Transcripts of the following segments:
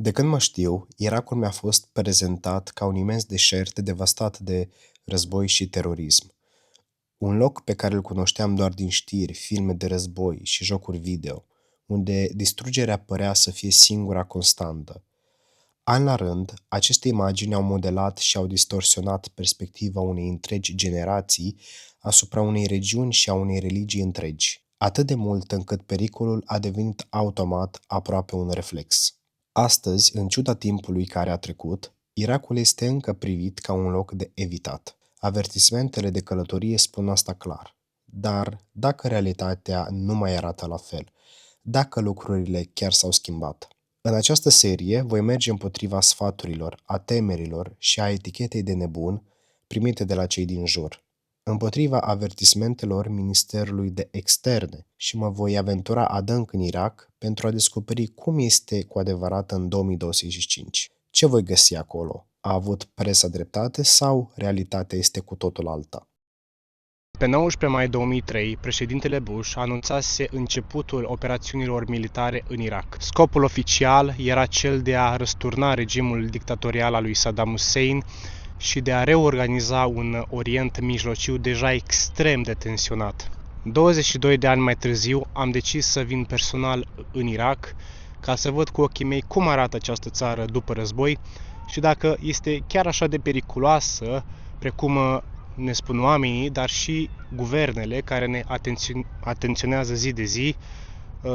De când mă știu, Irakul mi-a fost prezentat ca un imens deșert devastat de război și terorism. Un loc pe care îl cunoșteam doar din știri, filme de război și jocuri video, unde distrugerea părea să fie singura constantă. An la rând, aceste imagini au modelat și au distorsionat perspectiva unei întregi generații asupra unei regiuni și a unei religii întregi, atât de mult încât pericolul a devenit automat aproape un reflex. Astăzi, în ciuda timpului care a trecut, Irakul este încă privit ca un loc de evitat. Avertismentele de călătorie spun asta clar. Dar dacă realitatea nu mai arată la fel, dacă lucrurile chiar s-au schimbat. În această serie voi merge împotriva sfaturilor, a temerilor și a etichetei de nebun primite de la cei din jur, împotriva avertismentelor Ministerului de Externe și mă voi aventura adânc în Irak pentru a descoperi cum este cu adevărat în 2025. Ce voi găsi acolo? A avut presa dreptate sau realitatea este cu totul alta? Pe 19 mai 2003, președintele Bush anunțase începutul operațiunilor militare în Irak. Scopul oficial era cel de a răsturna regimul dictatorial al lui Saddam Hussein și de a reorganiza un Orient Mijlociu deja extrem de tensionat. 22 de ani mai târziu am decis să vin personal în Irak ca să văd cu ochii mei cum arată această țară după război și dacă este chiar așa de periculoasă precum ne spun oamenii, dar și guvernele care ne atenționează zi de zi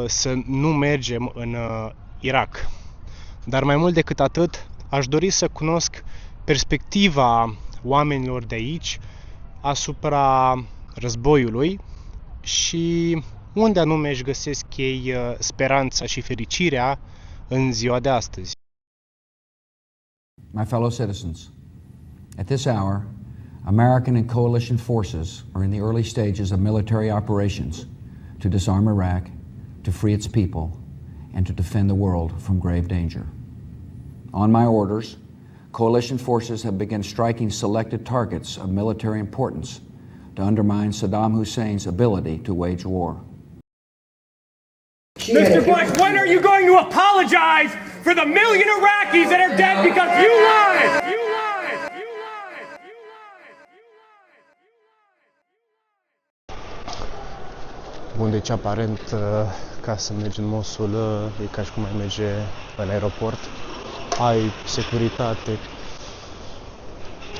să nu mergem în Irak. Dar mai mult decât atât, aș dori să cunosc perspectiva oamenilor de aici asupra războiului și unde anume își găsesc ei speranța și fericirea în ziua de astăzi. My fellow citizens, at this hour, American and coalition forces are in the early stages of military operations to disarm Iraq, to free its people, and to defend the world from grave danger. On my orders, coalition forces have begun striking selected targets of military importance to undermine Saddam Hussein's ability to wage war. Mr. Bush, when are you going to apologize for the million Iraqis that are dead because you lied? You lied! You lied! You lied! Bun, deci aparent ca să mergi în Mosul e ca și cum ai merge în aeroport. Ai securitate,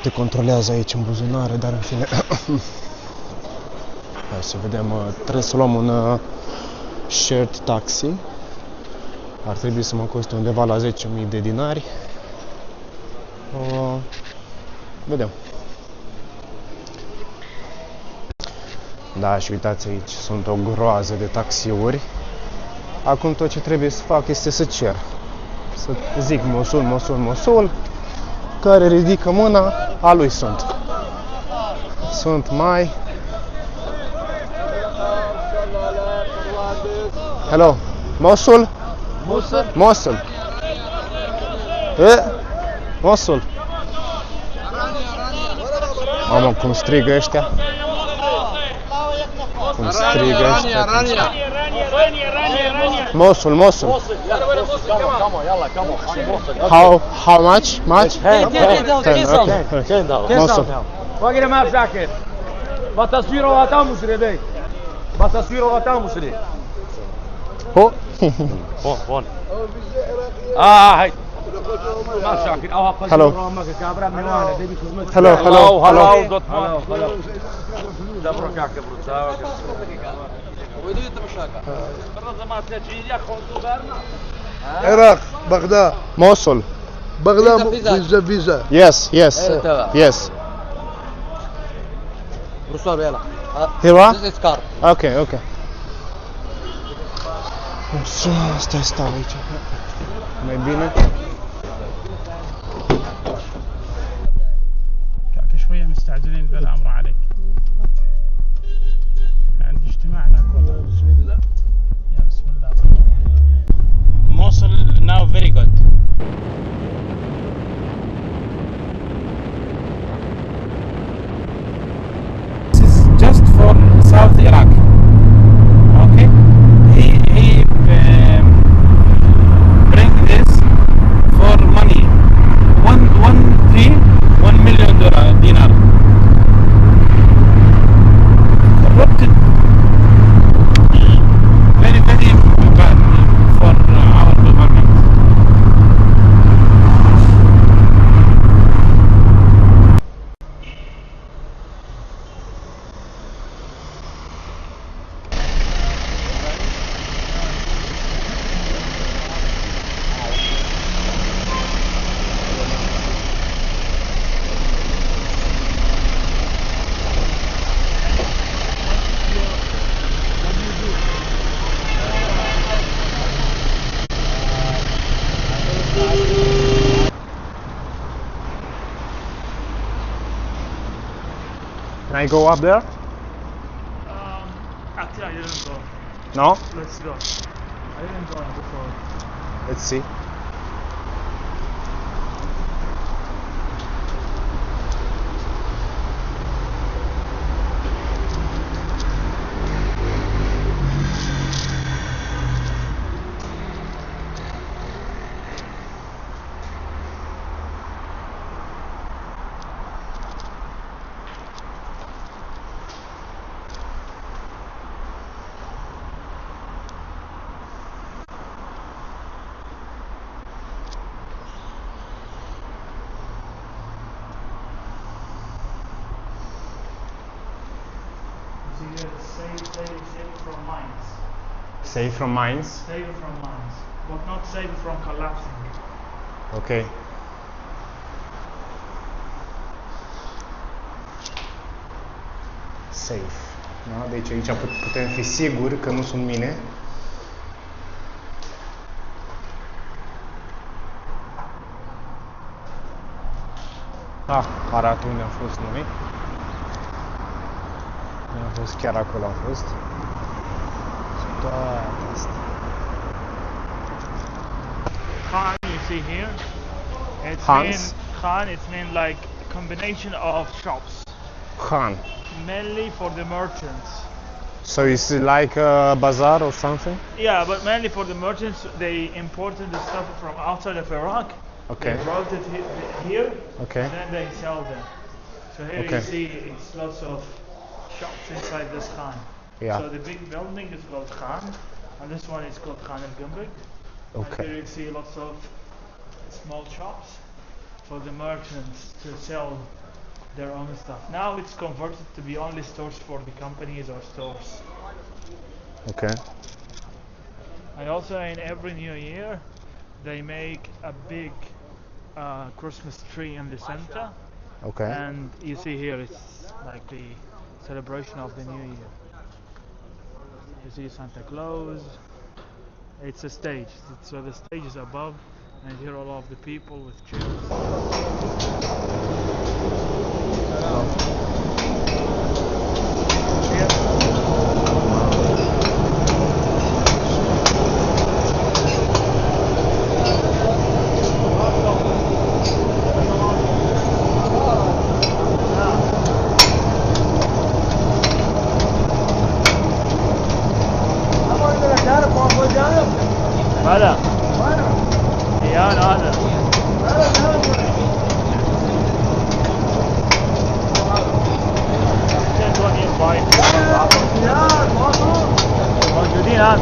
te controlează aici în buzunare, dar în fine. Hai să vedem, trebuie să luăm un shared taxi. Ar trebui să mă coste undeva la 10.000 de dinari. Vedem. Da, și uitați aici, sunt o groază de taxiuri. Acum tot ce trebuie să fac este să cer. Să zic Mosul, Mosul, Mosul. Care ridică mâna, a lui sunt. Sunt mai... Hello, Mosul? Mosul? Mosul. Mosul. Mamă, cum strigă ăștia. Cum strigă ăștia. Mosul, Mosul. How much? Much? 10, okay. Mosul. وقرا ما بشاكر بتصويره واتامو سريدي بتصويره واتامو سري هو هون هاي ما بشاكر او Hello. Hello, hello, hello. دبرو كاكا بروتسا ويدو يتمشاكا الرزة ما تلاقي يا خونتو بارنا عراق بغداد Mosul. بغداد فيزا Yes, yes. Yes. بروسوار يلا Here? This is car. Okay, okay. Stai, stau aici. Mai bine? شوية مستعجلين بالأمر عليك. عندي اجتماعنا كله. بسم الله. يا بسم الله. Mosul now very good. This is just for South Iraq. Okay. He bring this Can I go up there? Actually, I didn't go. No? Let's go. I didn't go before. Let's see. Save from mines. Save from mines. Save from mines. But not save from collapsing. Ok. Safe. Da? Deci aici putem fi siguri că nu sunt mine. Ah, arată unde am fost noi. Am fost chiar acolo, am fost. Toate astea. Khan, you see here? It's Hans? Khan, it's mean like a combination of shops. Han. Mainly for the merchants. So it's like a bazaar or something? Yeah, but mainly for the merchants, they imported the stuff from outside of Iraq. Okay. They brought it here, Okay. and then they sell them. So here Okay. you see it's lots of shops inside this Khan. Yeah. So the big building is called Khan, and this one is called Khan al-Gumbik. Okay. And here you see lots of small shops for the merchants to sell their own stuff. Now it's converted to be only stores for the companies or stores. Okay. And also in every new year, they make a big Christmas tree in the center. Okay. And you see here, it's like the celebration of the new year. You see Santa Claus. It's a stage. So the stage is above, and here all of the people with chairs. هذا يا هذا موجودين هذا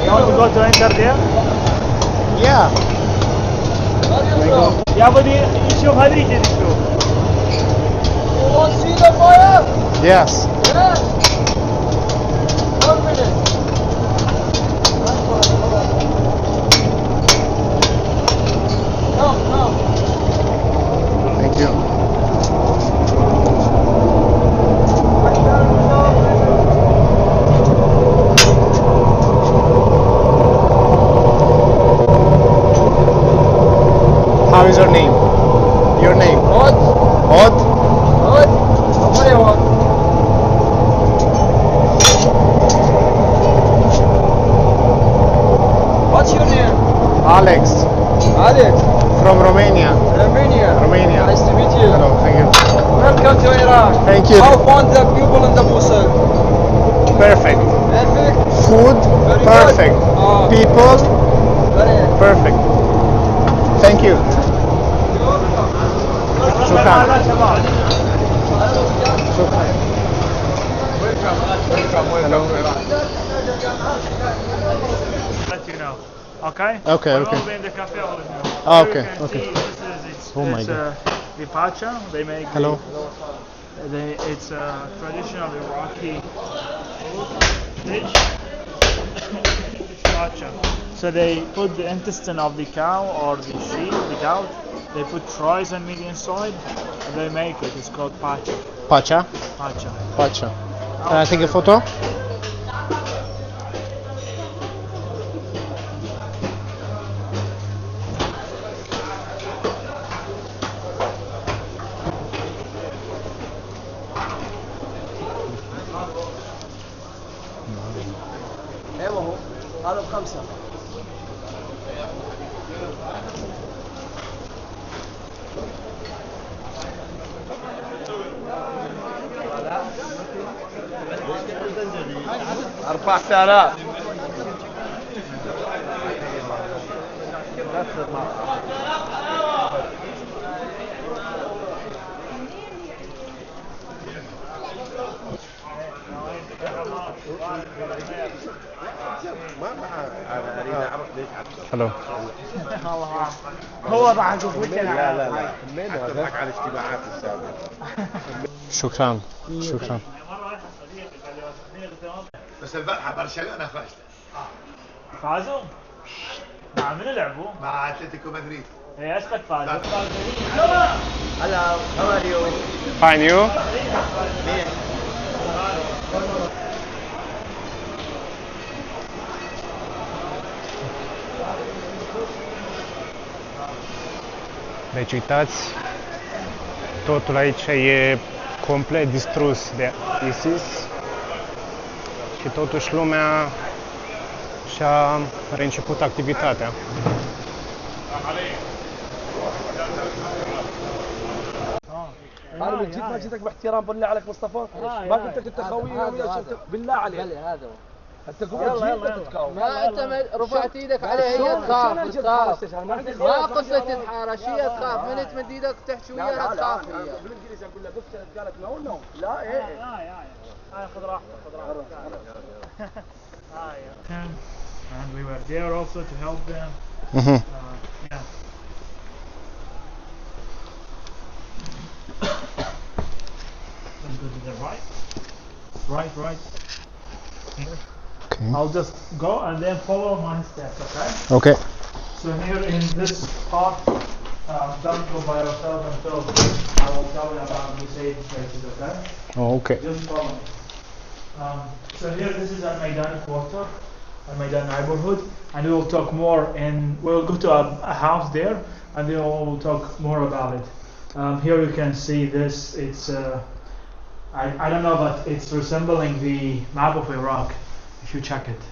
You want to go to enter there? Yeah. يا بدي يشوف هذيك تشوف Yes. Thank you. How is your name? Your name? Od. Od? Od. What's your name? Alex. Alex. From Romania. Romania. Romania. Nice to meet you. Hello, thank you. Welcome to Iraq. Thank you. How found the people in the Mosul? Perfect. Perfect. Food, Very perfect. good. People, Very perfect. Thank you. شكرا. شكرا. Let you know. Okay? Okay, We'll okay. all be in the cafe all of you. Ah, Here okay, you can okay. see this is it's, Oh my it's God. the pacha. They make Hello. it's a traditional Iraqi dish. It's pacha. So they put the intestine of the cow or the sheep, the goat. They put fries and meat inside, and they make it. It's called pacha. Pacha? Pacha. Pacha. Can I take a photo? هذا ب5. أربعة آلاف. Hello. هو ضحك وفكر. لا لا لا تضحك على الاجتماعات السابقة. شكرا. شكرا. بس البارحة برشلونة فازت. فازوا؟ مع من لعبوا؟ مع اتلتيكو مدريد. ايه ايش قد فازوا؟ Hello, how are you? Fine, you? Deci uitați, totul aici e complet distrus de ISIS și totuși lumea și-a reînceput activitatea. انا من جد ما جيتك باحترام بالله عليك مصطفى. ما قلت لك انت خوي بالله عليك. هذا هو. انت قلت تتكاوم. ما انت رفعت ايدك عليه هي تخاف. ما قصه تتحارش هي تخاف. من تمد ايدك تحكي وياها تخاف هي. بالانجليزي اقول لها قالت نو نو. لا ايه. هاي خذ راحتك خذ راحتك. And we were there also to help them. Yeah. Let's go to the right. Right. Here. Okay. I'll just go and then follow my steps, okay? Okay. So here in this part, don't go by yourself until I will tell you about the safe places, okay? Oh, okay. Just follow me. So here, this is Al Maidan quarter, Al Maidan neighborhood, and we will talk more. And we'll go to a house there, and then we'll talk more about it. Here you can see this. It's I don't know, but it's resembling the map of Iraq. If you check it,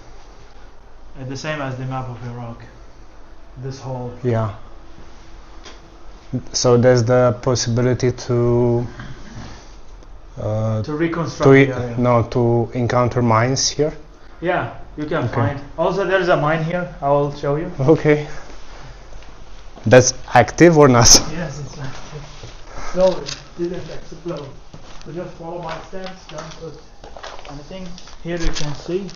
the same as the map of Iraq. This whole. Yeah. So there's the possibility to To reconstruct the area. to encounter mines here. Yeah, you can find. Also, there's a mine here. I will show you. Okay. That's active or not? Yes, it's active. No, it didn't explode. So just follow my steps. Don't put anything. Here you can see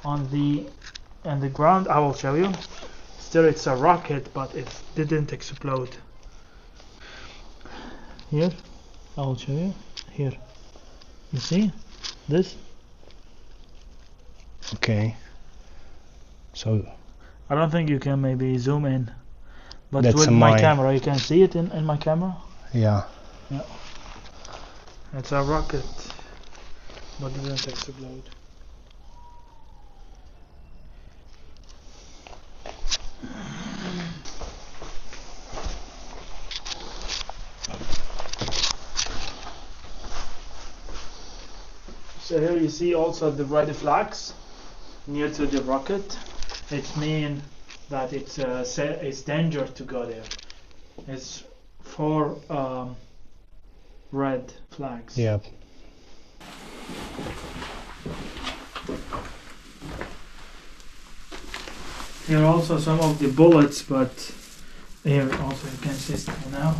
on the ground. I will show you. Still, it's a rocket, but it didn't explode. Here, I will show you. Here, you see this? Okay. So I don't think you can maybe zoom in, but That's with a my mine. camera, you can see it in my camera. yeah. It's a rocket, but it didn't explode. So here you see also the red flags near to the rocket. It means that it's dangerous to go there. It's 4 red flags. Yeah. Here are also some of the bullets, but here also you can see some now.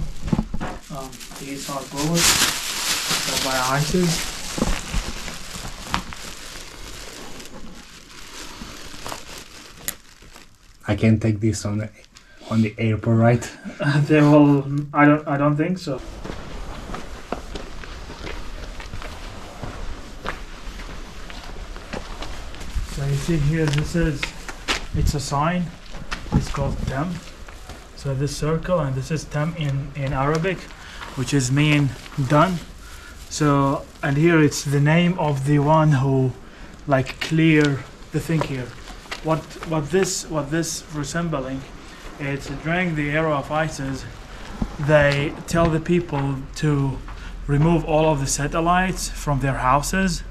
These are bullets by ISIS. I can take this on the airport, right? They will. I don't think so. So you see here, it's a sign. It's called Tem. So this circle, and this is Tem in Arabic, which is mean done. So, and here it's the name of the one who like clear the thing here. What this resembling, it's during the era of ISIS, they tell the people to remove all of the satellites from their houses,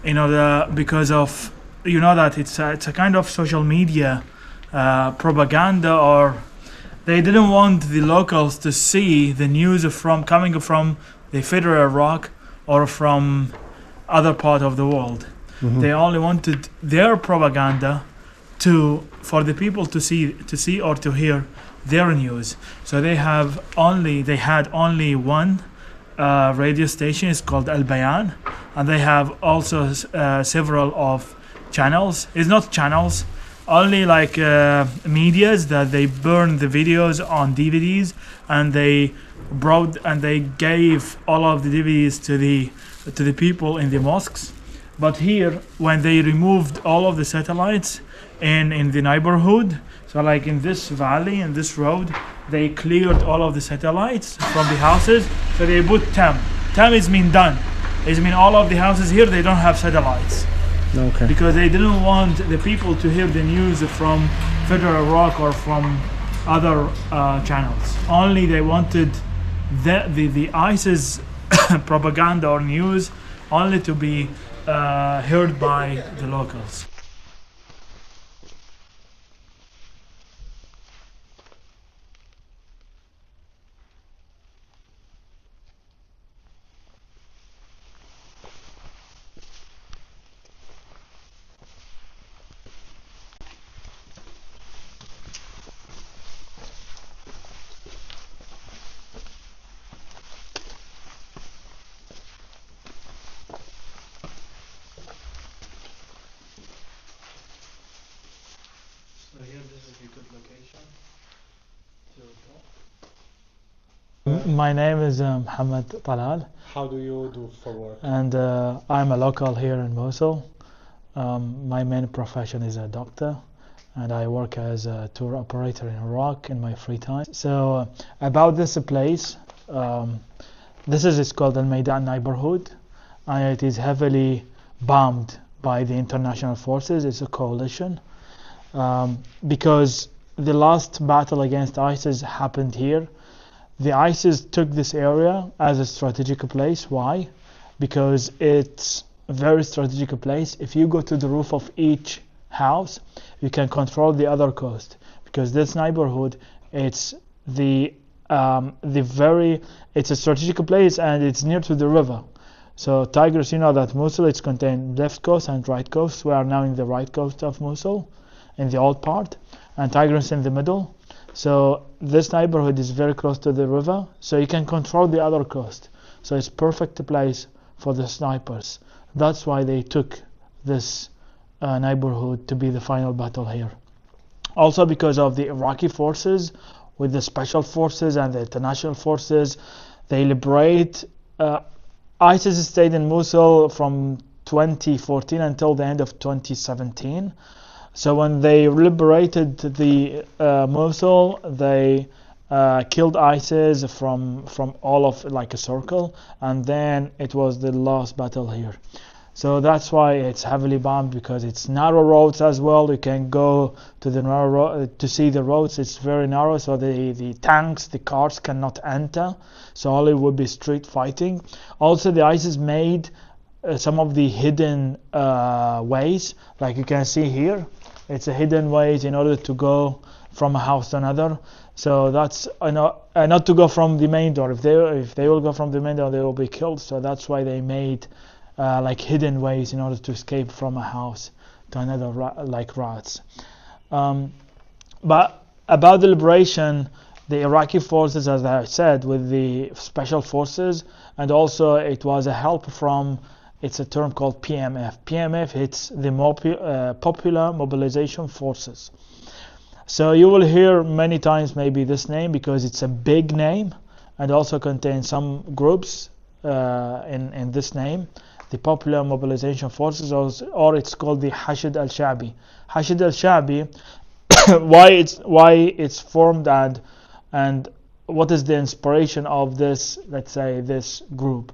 because of you know that it's a kind of social media propaganda, or they didn't want the locals to see the news coming from the federal Iraq or from other part of the world. They only wanted their propaganda for the people to see or to hear their news. So they had only one radio station. It's called Al Bayan, and they have also several of channels. It's not channels, only like medias that they burn the videos on DVDs, and they gave all of the DVDs to the people in the mosques. But here, when they removed all of the satellites in the neighborhood, so like in this valley, in this road, they cleared all of the satellites from the houses. So they put TAM. TAM is mean done. It mean all of the houses here, they don't have satellites. Okay. Because they didn't want the people to hear the news from federal Iraq or from other channels. Only they wanted the ISIS propaganda or news only to be heard by the locals. My name is Mohammed Talal. How do you do for work? And I'm a local here in Mosul. My main profession is a doctor, and I work as a tour operator in Iraq in my free time. So about this place, it's called Al Maidan neighborhood, and it is heavily bombed by the international forces. It's a coalition, because the last battle against ISIS happened here. The ISIS took this area as a strategic place. Why? Because it's a very strategic place. If you go to the roof of each house, you can control the other coast. Because this neighborhood, it's it's a strategic place, and it's near to the river. So Tigris, you know that Mosul, it's contained left coast and right coast. We are now in the right coast of Mosul, in the old part, and Tigris in the middle. So this neighborhood is very close to the river, so you can control the other coast. So it's perfect place for the snipers. That's why they took this neighborhood to be the final battle here. Also because of the Iraqi forces, with the special forces and the international forces, they liberate. ISIS stayed in Mosul from 2014 until the end of 2017. So when they liberated the Mosul, they killed ISIS from all of like a circle, and then it was the last battle here. So that's why it's heavily bombed, because it's narrow roads as well. You can go to the narrow road to see the roads. It's very narrow, so the tanks, the cars cannot enter. So all it would be street fighting. Also, the ISIS made some of the hidden ways, like you can see here. It's a hidden ways in order to go from a house to another. So that's not to go from the main door. If they will go from the main door, they will be killed. So that's why they made like hidden ways in order to escape from a house to another, like routes. But about the liberation, the Iraqi forces, as I said, with the special forces, and also it was a help from. It's a term called PMF. PMF, it's the Popular Mobilization Forces. So you will hear many times maybe this name, because it's a big name and also contains some groups in this name. The Popular Mobilization Forces, or it's called the Hashd al-Shabi. Hashd al-Shabi, why it's formed, and what is the inspiration of this, let's say, this group.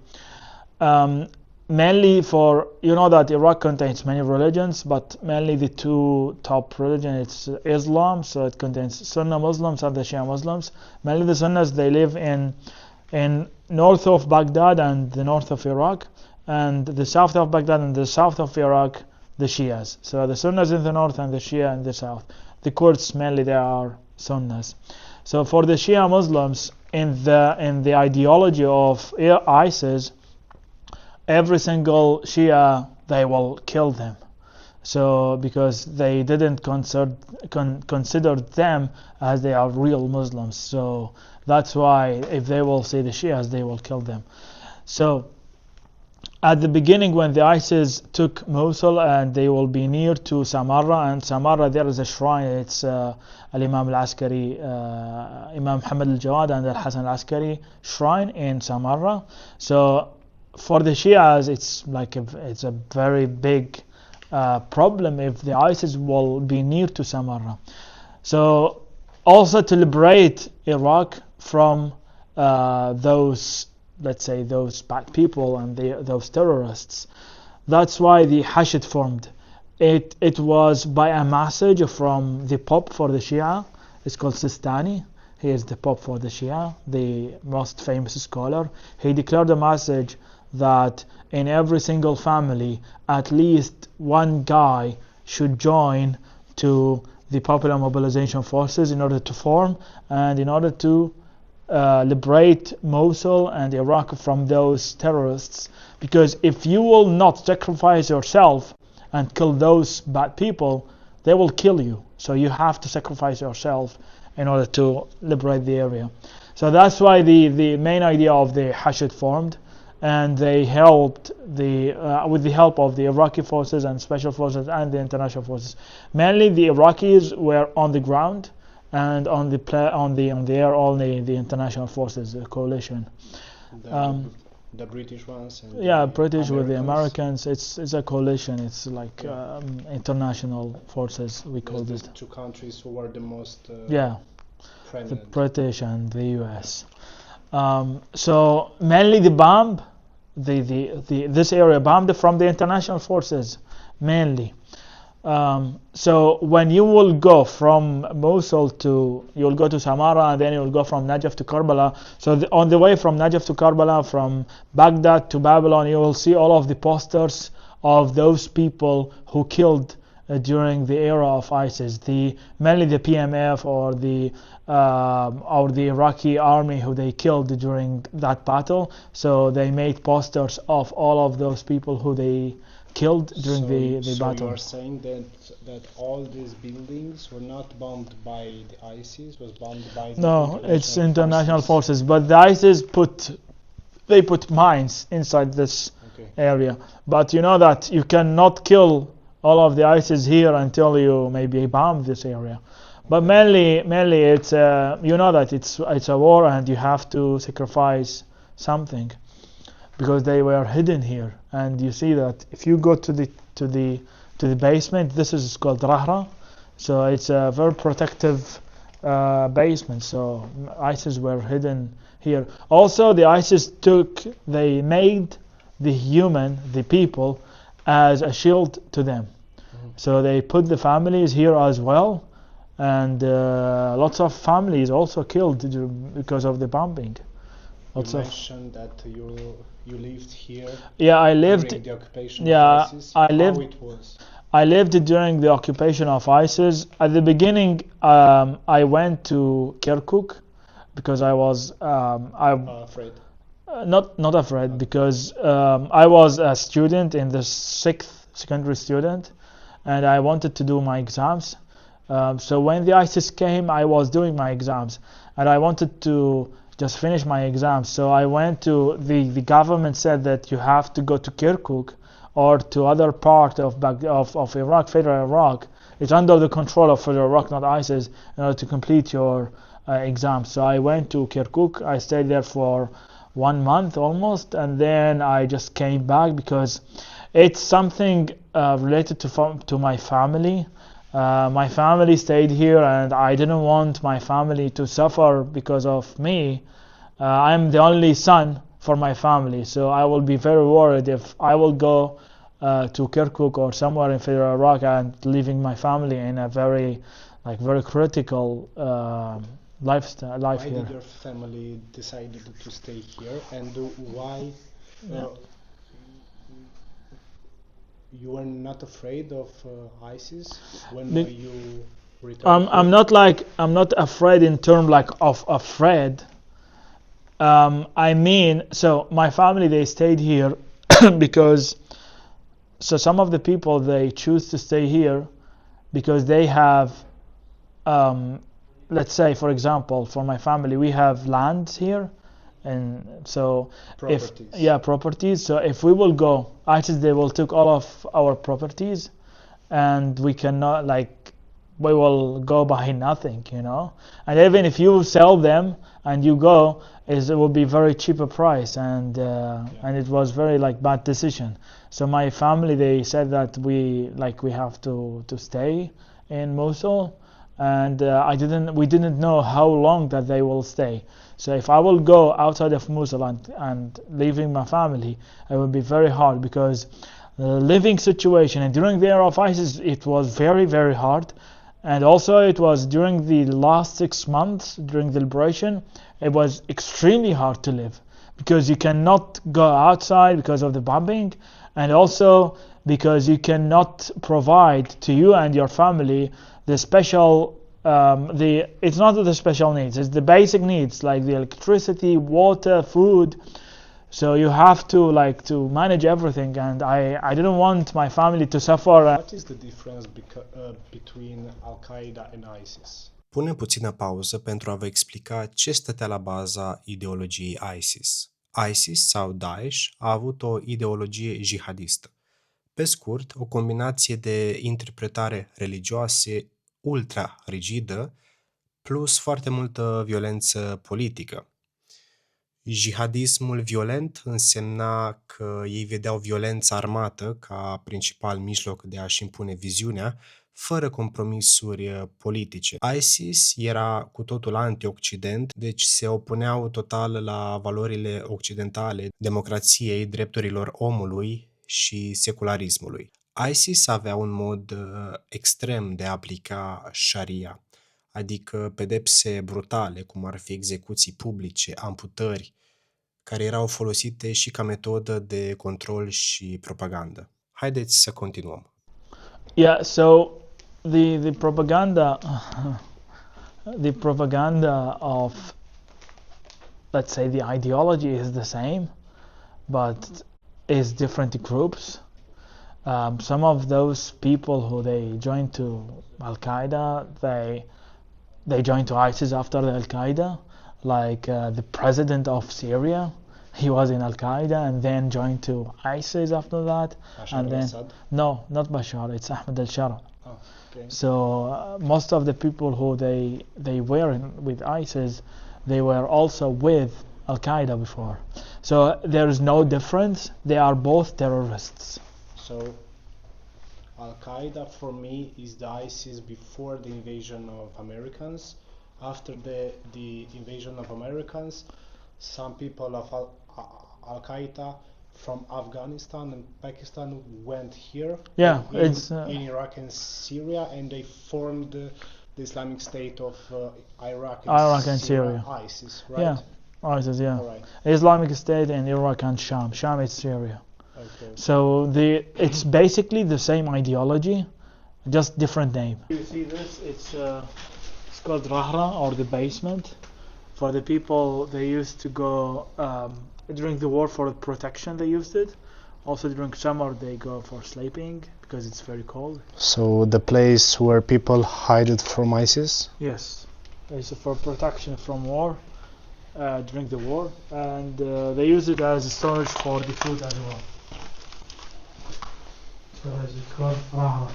Mainly for, you know that Iraq contains many religions, but mainly the two top religions, it's Islam, so it contains Sunni Muslims and the Shia Muslims. Mainly the Sunnis, they live in north of Baghdad and the north of Iraq, and the south of Baghdad and the south of Iraq, the Shias. So the Sunnis in the north and the Shia in the south. The Kurds mainly they are Sunnis. So for the Shia Muslims, in the ideology of ISIS, every single Shia, they will kill them. So because they didn't consider them as they are real Muslims. So that's why if they will see the Shias, they will kill them. So at the beginning, when the ISIS took Mosul and they will be near to Samarra, and Samarra there is a shrine, it's Al-Imam Al-Askari, Imam Muhammad Al-Jawad and Al-Hasan Al-Askari shrine in Samarra. So for the Shias, it's a very big problem if the ISIS will be near to Samarra. So also to liberate Iraq from those, let's say, those bad people and those terrorists. That's why the Hashid formed. It was by a message from the Pope for the Shia. It's called Sistani. He is the Pope for the Shia, the most famous scholar. He declared a message that in every single family, at least one guy should join to the Popular Mobilization Forces in order to form and in order to liberate Mosul and Iraq from those terrorists. Because if you will not sacrifice yourself and kill those bad people, they will kill you. So you have to sacrifice yourself in order to liberate the area. So that's why the main idea of the Hashid formed, and they helped with the help of the Iraqi forces and special forces and the international forces. Mainly the Iraqis were on the ground, and on the air only the international forces, the coalition. The British ones. And British with the Americans. It's a coalition. It's like international forces. We call it. Two countries who were the most. The British and the US. So mainly the bomb, this area bombed from the international forces mainly. So when you will go from Mosul you'll go to Samarra, and then you'll go from Najaf to Karbala. So on the way from Najaf to Karbala, from Baghdad to Babylon, you will see all of the posters of those people who killed during the era of ISIS, mainly the PMF or the Iraqi army who they killed during that battle. So they made posters of all of those people who they killed during the battle. So you are saying that all these buildings were not bombed by the ISIS, was bombed by the it's international forces. But the ISIS put mines inside this area. But you know that you cannot kill all of the ISIS here until you maybe bomb this area. But mainly it's you know that it's a war, and you have to sacrifice something, because they were hidden here. And you see that if you go to the basement, this is called Rahra. So it's a very protective basement. So ISIS were hidden here. Also, the ISIS they made the people as a shield to them. So they put the families here as well, and lots of families also killed because of the bombing. You mentioned that you lived here. I lived during the occupation of ISIS. How it was? I lived during the occupation of ISIS. At the beginning, I went to Kirkuk because I was afraid. Not afraid, because I was a student in the 6th secondary student, and I wanted to do my exams. So when the ISIS came, I was doing my exams, and I wanted to just finish my exams. So I went to the government said that you have to go to Kirkuk or to other part of Iraq, federal Iraq. It's under the control of federal Iraq, not ISIS, in order to complete your exams. So I went to Kirkuk. I stayed there for 1 month almost, and then I just came back because it's something related to my family. My family stayed here, and I didn't want my family to suffer because of me. I'm the only son for my family, so I will be very worried if I will go to Kirkuk or somewhere in federal Iraq and leaving my family in a very critical life here. Why did your family decide to stay here, and why? you were not afraid of ISIS when Be- you returned? I'm not afraid in terms like of afraid. I mean, so my family, they stayed here because, so some of the people, they choose to stay here because they have, let's say, for example, for my family, we have lands here, and so Properties. properties. So if we will go, ISIS, they will take all of our properties, and we cannot, like, we will go by nothing, you know. And even if you sell them and you go, it will be very cheaper price, and it was very like bad decision. So my family, they said that we have to stay in Mosul, and we didn't know how long that they will stay. So if I will go outside of Mosul and leaving my family, it will be very hard, because the living situation, and during the era of ISIS, it was very, very hard. And also it was during the last 6 months, during the liberation, it was extremely hard to live, because you cannot go outside because of the bombing, and also because you cannot provide to you and your family the special, it's not the special needs, it's the basic needs like the electricity, water, food. So you have to manage everything, and I didn't want my family to suffer. What is the difference between Al-Qaeda and ISIS? Punem puțină pauză pentru a vă explica ce stătea la baza ideologiei ISIS. ISIS sau Daesh a avut o ideologie jihadistă. Pe scurt, o combinație de interpretare religioase ultra-rigidă plus foarte multă violență politică. Jihadismul violent însemna că ei vedeau violența armată ca principal mijloc de a-și impune viziunea, fără compromisuri politice. ISIS era cu totul anti-Occident, deci se opuneau total la valorile occidentale, democrației, drepturilor omului și secularismului. ISIS avea un mod extrem de a aplica Sharia, adică pedepse brutale, cum ar fi execuții publice, amputări, care erau folosite și ca metodă de control și propagandă. Haideți să continuăm. Yeah, so the propaganda of, let's say, the ideology is the same, but is different groups. Some of those people who they joined to Al-Qaeda, they joined to ISIS after the Al-Qaeda, like the president of Syria, he was in Al-Qaeda and then joined to ISIS after that. Bashar And then al-Assad? no, not Bashar, it's Ahmed al-Shara. Oh, okay. So most of the people who they were with ISIS, they were also with Al-Qaeda before. So there is no difference. They are both terrorists. So Al-Qaeda for me is the ISIS before the invasion of Americans. After the invasion of Americans, some people of Al-Qaeda from Afghanistan and Pakistan went here. Yeah, in Iraq and Syria, and they formed the Islamic State of Iraq and Syria. ISIS, right? Yeah, ISIS. Yeah, All right. Islamic State in Iraq and Sham. Sham is Syria. Okay. So it's basically the same ideology, just different name. You see this? It's called Rahra, or the basement. For the people, they used to go during the war for protection. They used it. Also during summer, they go for sleeping because it's very cold. So the place where people hide from ISIS? Yes, it's for protection from war during the war, and they use it as a storage for the food as well. So it's called Rahra.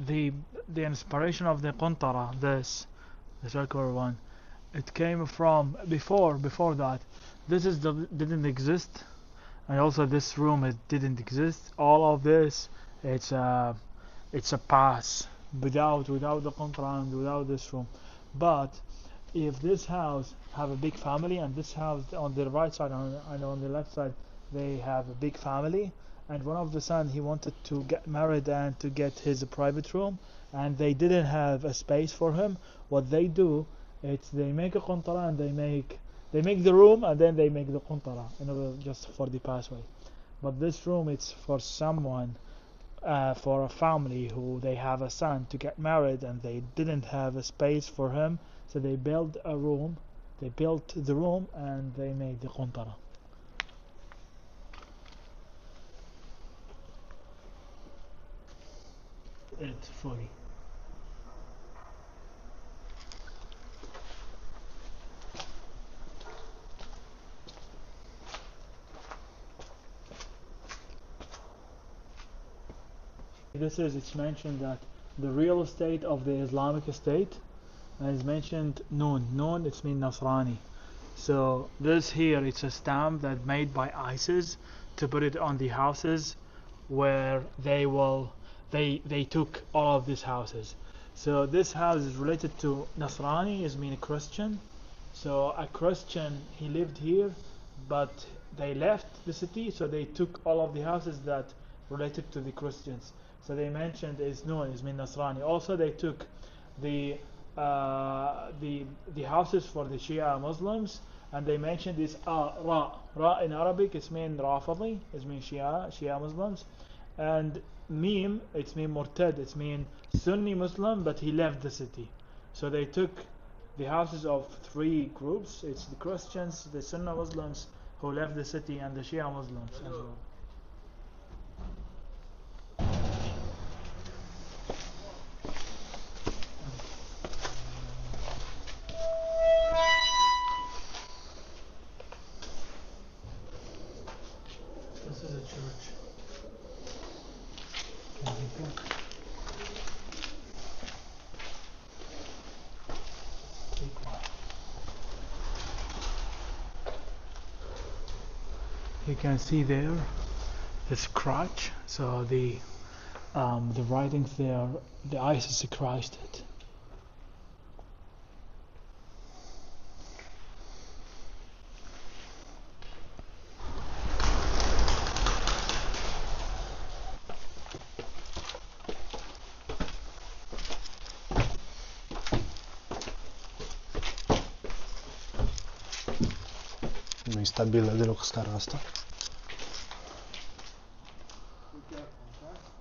the inspiration of the Qantara, this circular one, it came from before that. This didn't exist, and also this room, it didn't exist. All of this, it's a past without the Qantara and without this room. But if this house have a big family, and this house on the right side and on the left side, they have a big family, and one of the son, he wanted to get married and to get his private room, and they didn't have a space for him. What they do, it's they make a Qantara, and they make the room, and then they make the Qantara in order just for the pathway. But this room, it's for someone, for a family who they have a son to get married, and they didn't have a space for him, so they built a room. They built the room, and they made the Qantara. It's funny. It's mentioned that the real estate of the Islamic state is mentioned Noon. Noon, it's mean Nasrani. So this here, it's a stamp that made by ISIS to put it on the houses where they took all of these houses. So this house is related to Nasrani, is mean a Christian. So a Christian, he lived here, but they left the city, so they took all of the houses that related to the Christians. So they mentioned is known as mean Nasrani. Also they took the houses for the Shia Muslims, and they mentioned this Ra in Arabic, it's mean Rafidi, it's mean Shia Muslims, and Mim, it's mean Murtad, it's mean Sunni Muslim, but he left the city. So they took the houses of three groups. It's the Christians, the Sunni Muslims who left the city, and the Shia Muslims as well. This is a church. You can see there this crotch, so the writings there, the ISIS scratched it. Nu e stabilă deloc scara asta.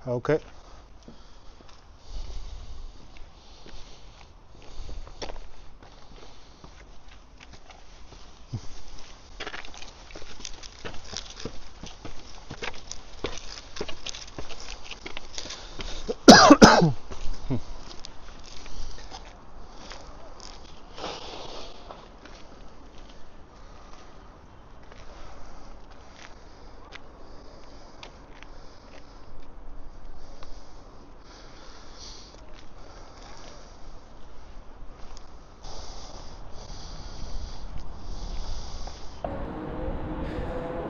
Ok.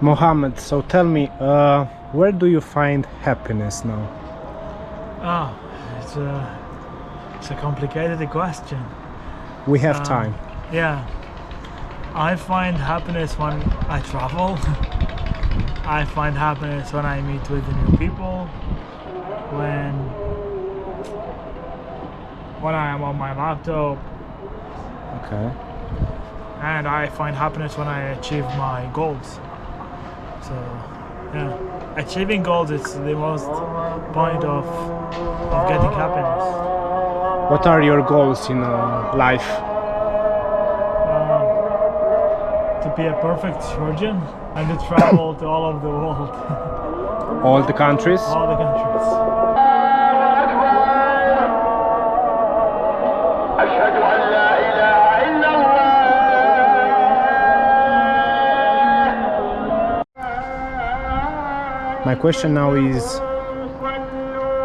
Mohammed, so tell me, where do you find happiness now? It's a complicated question. We have time. Yeah, I find happiness when I travel. I find happiness when I meet with new people. When I am on my laptop. Okay. And I find happiness when I achieve my goals. So, yeah, achieving goals is the most point of getting happiness. What are your goals in life? To be a perfect surgeon and to travel to all of the world. All the countries? All the countries. My question now is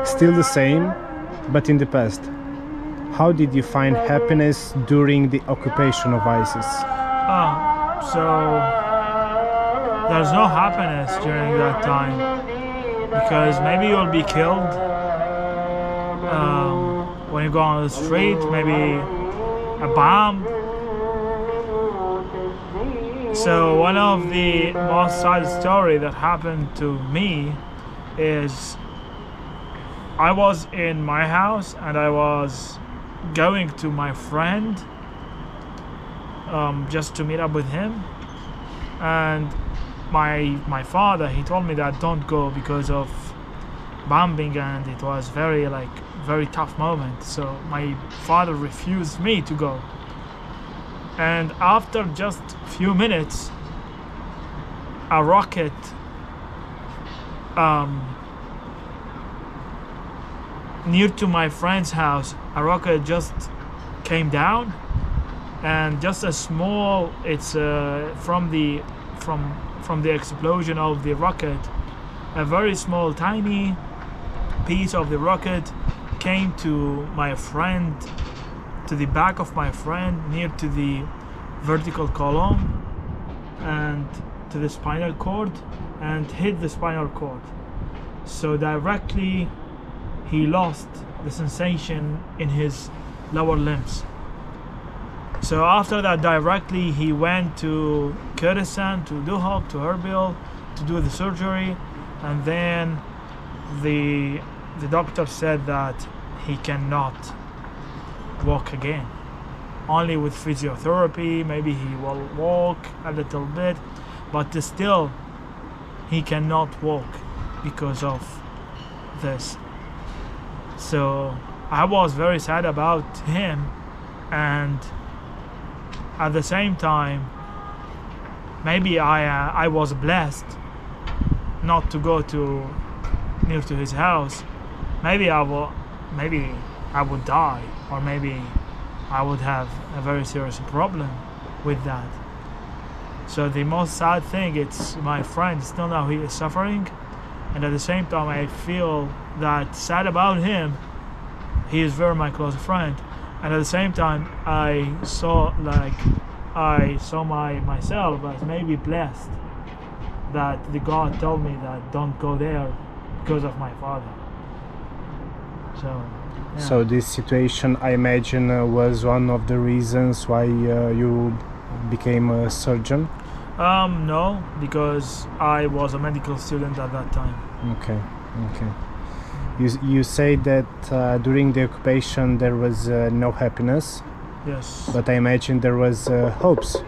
still the same. but in the past. How did you find happiness during the occupation of ISIS? So there's no happiness during that time because maybe you'll be killed when you go on the street, maybe a bomb. So one of the most sad story that happened to me is I was in my house and I was going to my friend just to meet up with him, and my father, he told me that don't go because of bombing, and it was very tough moment. So my father refused me to go, and after just few minutes a rocket near to my friend's house, a rocket just came down, and just a small, it's from the explosion of the rocket, a very small tiny piece of the rocket came to my friend, to the back of my friend, near to the vertical column and to the spinal cord, and hit the spinal cord. So directly he lost the sensation in his lower limbs. So after that, directly he went to Kurdistan, to Duhok, to Erbil, to do the surgery, and then the doctor said that he cannot walk again. Only with physiotherapy, maybe he will walk a little bit, but still he cannot walk because of this. So I was very sad about him, and at the same time, maybe I was blessed not to go near to his house. Maybe I would die, or maybe I would have a very serious problem with that. So the most sad thing, it's my friend, still now he is suffering, and at the same time I feel that sad about him. He is very my close friend, and at the same time I saw myself as maybe blessed that the God told me that don't go there because of my father. So yeah. So this situation, I imagine, was one of the reasons why you became a surgeon? No, because I was a medical student at that time. Okay. You say that during the occupation there was no happiness. Yes. But I imagine there was hopes.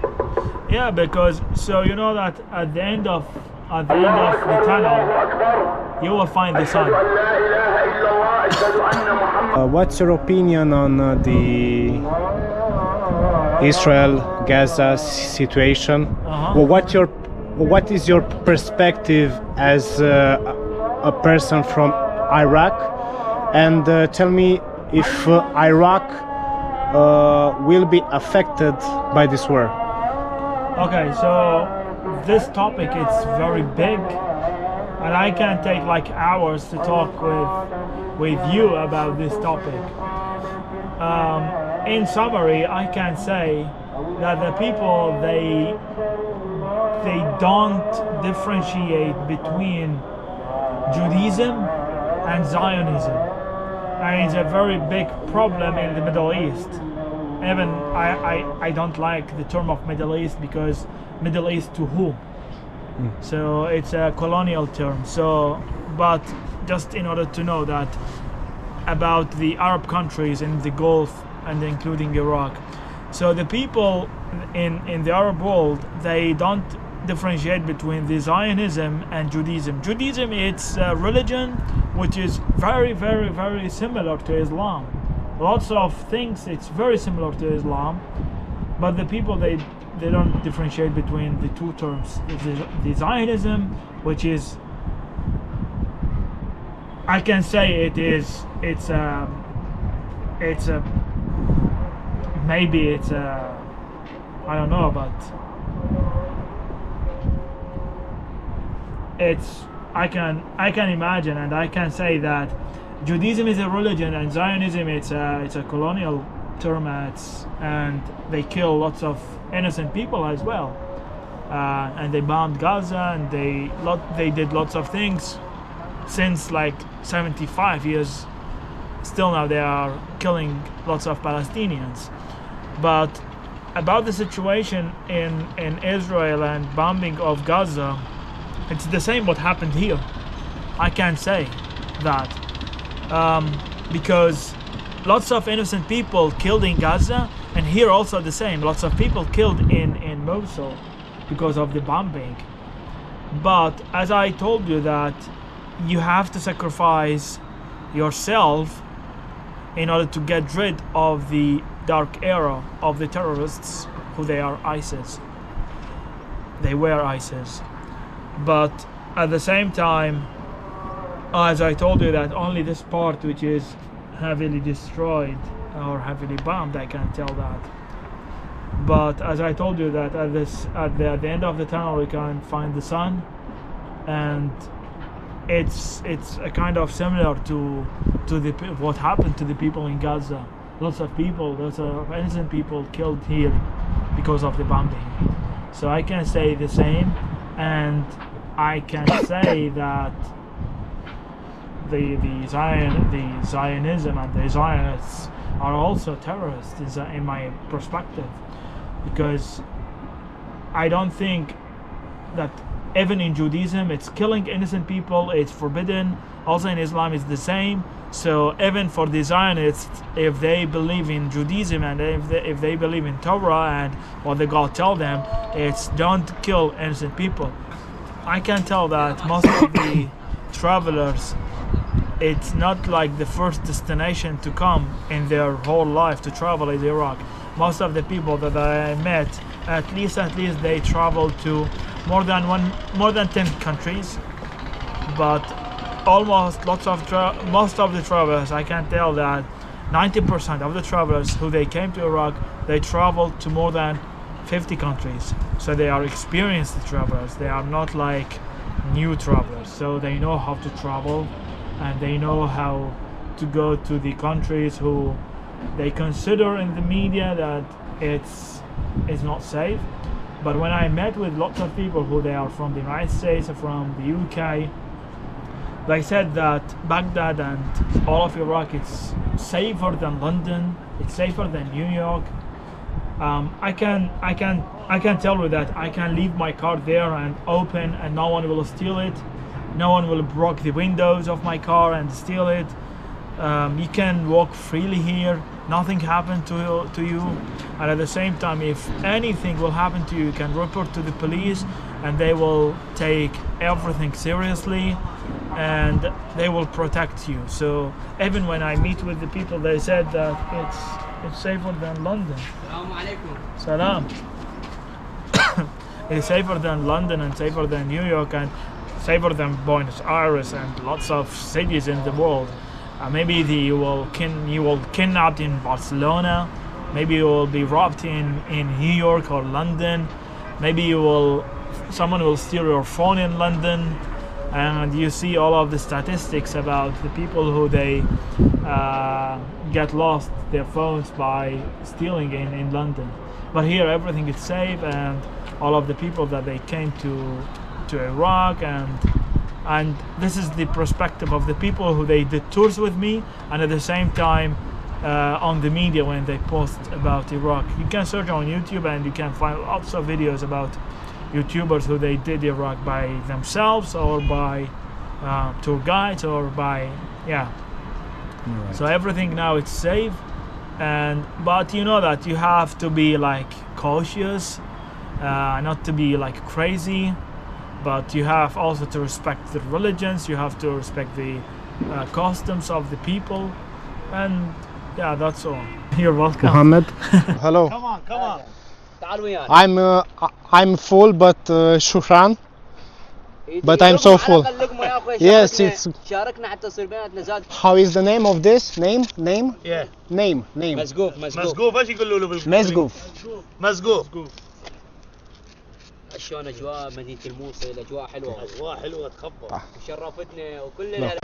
Yeah, because so you know that at the end of the tunnel, you will find the sun. What's your opinion on the Israel-Gaza situation? Well, what is your perspective as a person from Iraq? And tell me if Iraq will be affected by this war. Okay, so this topic is very big, and I can take like hours to talk with you about this topic. In summary, I can say that the people they don't differentiate between Judaism and Zionism, and it's a very big problem in the Middle East. Even I don't like the term of Middle East, because Middle East to whom? So it's a colonial term. So, but just in order to know that about the Arab countries in the Gulf and including Iraq. So the people in the Arab world, they don't differentiate between the Zionism and Judaism. Judaism, it's a religion which is very, very, very similar to Islam. Lots of things, it's very similar to Islam, but the people, they don't differentiate between the two terms. The Zionism, which is, I can say it's a maybe it's a, I don't know, but it's, I can imagine, and I can say that Judaism is a religion, and Zionism it's a colonial term, and they kill lots of innocent people as well. And they bombed Gaza, and they did lots of things since like 75 years. Still now they are killing lots of Palestinians. But about the situation in Israel and bombing of Gaza, it's the same what happened here. I can't say that because lots of innocent people killed in Gaza, and here also the same. Lots of people killed in Mosul because of the bombing. But as I told you, that you have to sacrifice yourself in order to get rid of the dark era of the terrorists, who they are ISIS. They were ISIS. But at the same time, as I told you, that only this part which is heavily destroyed or heavily bombed, I can't tell that. But as I told you, that at the end of the tunnel we can find the sun, and it's a kind of similar to what happened to the people in Gaza. Lots of innocent people killed here because of the bombing. So I can say the same, and I can say that the Zionism and the Zionists are also terrorists in my perspective, because I don't think that even in Judaism it's killing innocent people, it's forbidden. Also in Islam it's the same. So even for the Zionists, if they believe in Judaism and if they believe in Torah and what the God tell them, it's don't kill innocent people. I can tell that most of the travelers, it's not like the first destination to come in their whole life to travel is Iraq. Most of the people that I met, at least they traveled to more than 10 countries. But most of the travelers, I can tell that 90% of the travelers who they came to Iraq, they traveled to more than 50 countries. So they are experienced travelers. They are not like new travelers. So they know how to travel, and they know how to go to the countries who they consider in the media that it's not safe. But when I met with lots of people who they are from the United States or from the UK, they said that Baghdad and all of Iraq, it's safer than London, it's safer than New York. I can tell you that I can leave my car there and open, and no one will steal it. No one will break the windows of my car and steal it. You can walk freely here. Nothing happened to you. And at the same time, if anything will happen to you, you can report to the police, and they will take everything seriously, and they will protect you. So even when I meet with the people, they said that it's safer than London. Salam. It's safer than London and safer than New York and safer than Buenos Aires and lots of cities in the world. Maybe you will kidnapped in Barcelona. Maybe you will be robbed in New York or London. Maybe someone will steal your phone in London. And you see all of the statistics about the people who they get lost their phones by stealing in London. But here everything is safe, and all of the people that they came to Iraq, and this is the perspective of the people who they did tours with me, and at the same time on the media when they post about Iraq. You can search on YouTube and you can find lots of videos about YouTubers who they did Iraq by themselves or by tour guides or by Right. So everything now it's safe, but you know that you have to be like cautious, not to be like crazy, but you have also to respect the religions. You have to respect the customs of the people, and that's all. You're welcome. Mohammed. Hello. Come on. I'm full, but shukran. But I'm so full. Yes, it's. How is the name of this? Name? Yeah. Name. مسقوف ايش يقولوا له Mezguf. مسقوف شلون اجواء مدينه الموصل اجواء حلوه اجواء حلوه تخبط وشرفتنا وكلنا